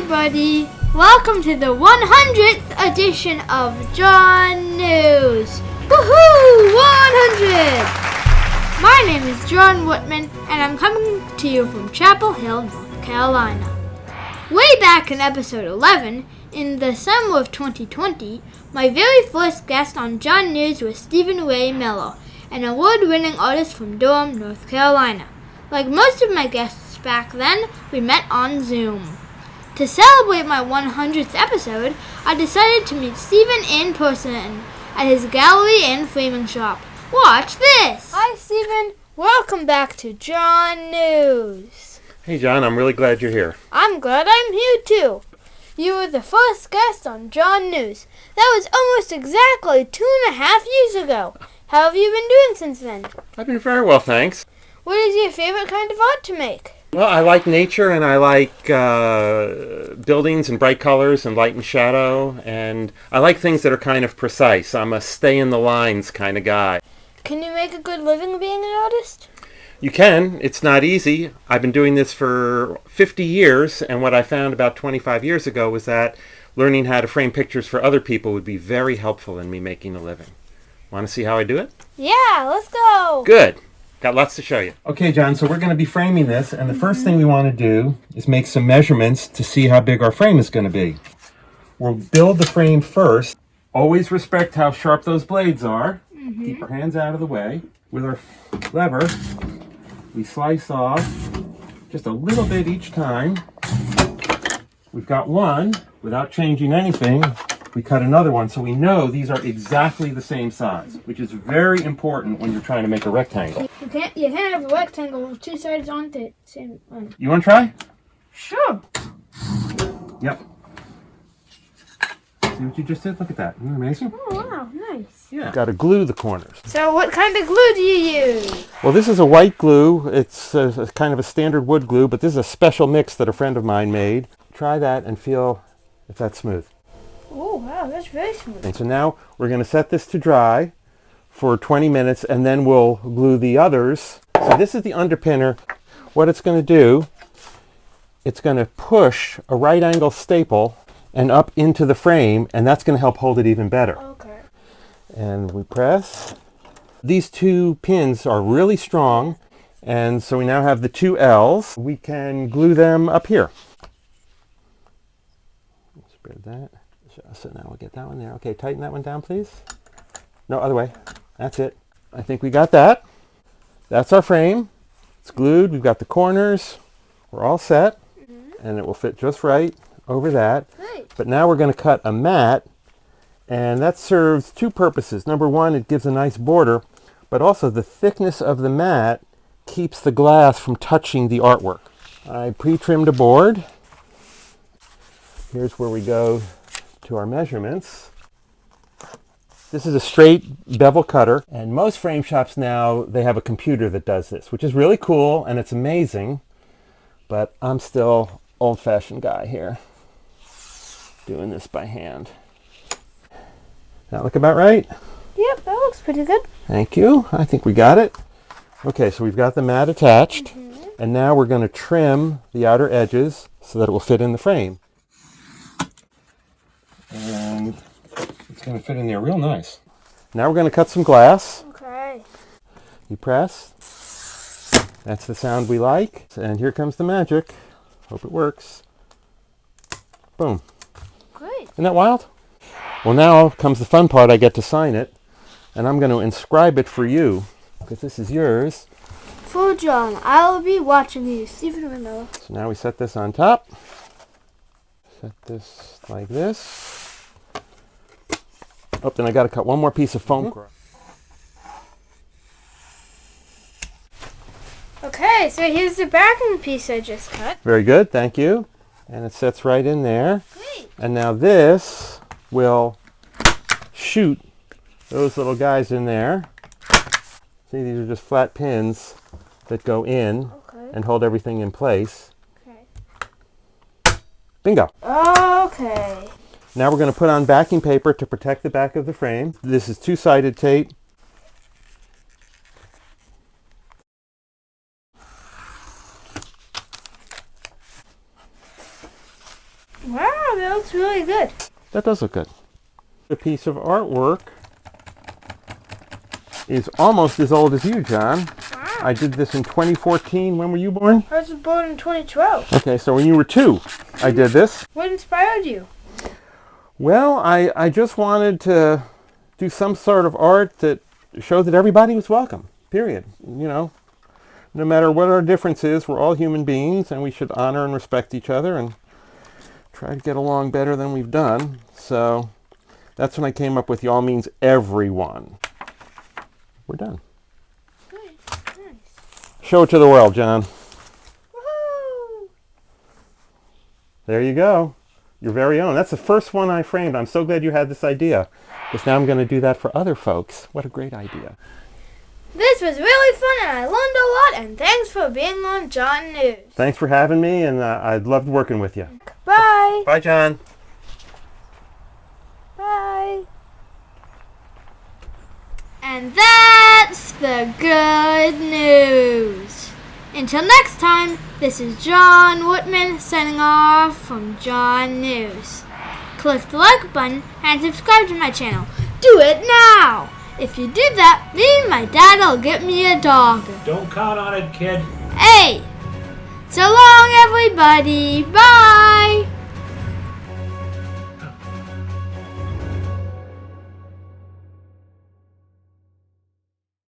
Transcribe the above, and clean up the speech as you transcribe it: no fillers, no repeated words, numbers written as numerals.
everybody! Welcome to the 100th edition of John News! Woohoo! 100! My name is John Whitman, and I'm coming to you from Chapel Hill, North Carolina. Way back in episode 11, in the summer of 2020, my very first guest on John News was Stephen Ray Miller, an award-winning artist from Durham, North Carolina. Like most of my guests back then, we met on Zoom. To celebrate my 100th episode, I decided to meet Stephen in person at his gallery and framing shop. Watch this! Hi, Stephen. Welcome back to John News. Hey, John. I'm really glad you're here. I'm glad I'm here, too. You were the first guest on John News. That was almost exactly 2.5 years ago. How have you been doing since then? I've been very well, thanks. What is your favorite kind of art to make? Well, I like nature, and I like buildings and bright colors and light and shadow, and I like things that are kind of precise. I'm a stay-in-the-lines kind of guy. Can you make a good living being an artist? You can. It's not easy. I've been doing this for 50 years, and what I found about 25 years ago was that learning how to frame pictures for other people would be very helpful in me making a living. Want to see how I do it? Yeah, let's go! Good. Got lots to show you. Okay, John, so we're going to be framing this, and the first thing we want to do is make some measurements to see how big our frame is going to be. We'll build the frame first. Always respect how sharp those blades are. Keep our hands out of the way. With our lever, we slice off just a little bit each time. We've got one. Without changing anything, we cut another one, so we know these are exactly the same size, which is very important when you're trying to make a rectangle. You can't have a rectangle with two sides on the same one. You want to try? Sure. Yep. See what you just did? Look at that. Isn't that amazing? Oh, wow, nice. Yeah. Got to glue the corners. So what kind of glue do you use? Well, this is a white glue. It's a kind of a standard wood glue, but this is a special mix that a friend of mine made. Try that and feel if that's smooth. Oh, wow, that's very smooth. And so now we're going to set this to dry for 20 minutes, and then we'll glue the others. So this is the underpinner. What it's going to do, it's going to push a right angle staple and up into the frame, and that's going to help hold it even better. Okay. And we press. These two pins are really strong, and so we now have the two L's. We can glue them up here. Spread that. So now we'll get that one there. Okay, tighten that one down, please. No, other way. That's it. I think we got that. That's our frame. It's glued. We've got the corners. We're all set. And it will fit just right over that. Great. But now we're going to cut a mat, and that serves two purposes. Number one, it gives a nice border, but also the thickness of the mat keeps the glass from touching the artwork. I pre-trimmed a board. Here's where we go to our measurements. This is a straight bevel cutter, and most frame shops now, they have a computer that does this, which is really cool and it's amazing, but I'm still old-fashioned guy here doing this by hand. That look about right? Yep, that looks pretty good. Thank you. I think we got it. Okay, so we've got the mat attached, and now we're going to trim the outer edges so that it will fit in the frame. And it's going to fit in there real nice. Now we're going to cut some glass. Okay. You press. That's the sound we like. And here comes the magic. Hope it works. Boom. Great. Isn't that wild? Well, now comes the fun part. I get to sign it. And I'm going to inscribe it for you, because this is yours. For John, I'll be watching you, Stephen Ray. So now we set this on top. Set this like this. Oh, then I got to cut one more piece of foam. Okay, so here's the backing piece I just cut. Very good, thank you. And it sets right in there. Great. And now this will shoot those little guys in there. See, these are just flat pins that go in and hold everything in place. Okay. Bingo. Okay. Now we're going to put on backing paper to protect the back of the frame. This is two-sided tape. Wow, that looks really good. That does look good. The piece of artwork is almost as old as you, John. Wow. I did this in 2014. When were you born? I was born in 2012. Okay, so when you were 2, I did this. What inspired you? Well, I just wanted to do some sort of art that showed that everybody was welcome, period. You know, no matter what our difference is, we're all human beings and we should honor and respect each other and try to get along better than we've done. So that's when I came up with y'all means everyone. We're done. Nice. Show it to the world, John. Woohoo! There you go. Your very own. That's the first one I framed. I'm so glad you had this idea, because now I'm going to do that for other folks. What a great idea. This was really fun and I learned a lot, and thanks for being on John News. Thanks for having me, and I loved working with you. Bye. Bye, John. Bye. And that's the good news. Until next time, this is John Whitman signing off from John News. Click the like button and subscribe to my channel. Do it now! If you do that, maybe my dad will get me a dog. Don't count on it, kid. Hey! So long, everybody. Bye!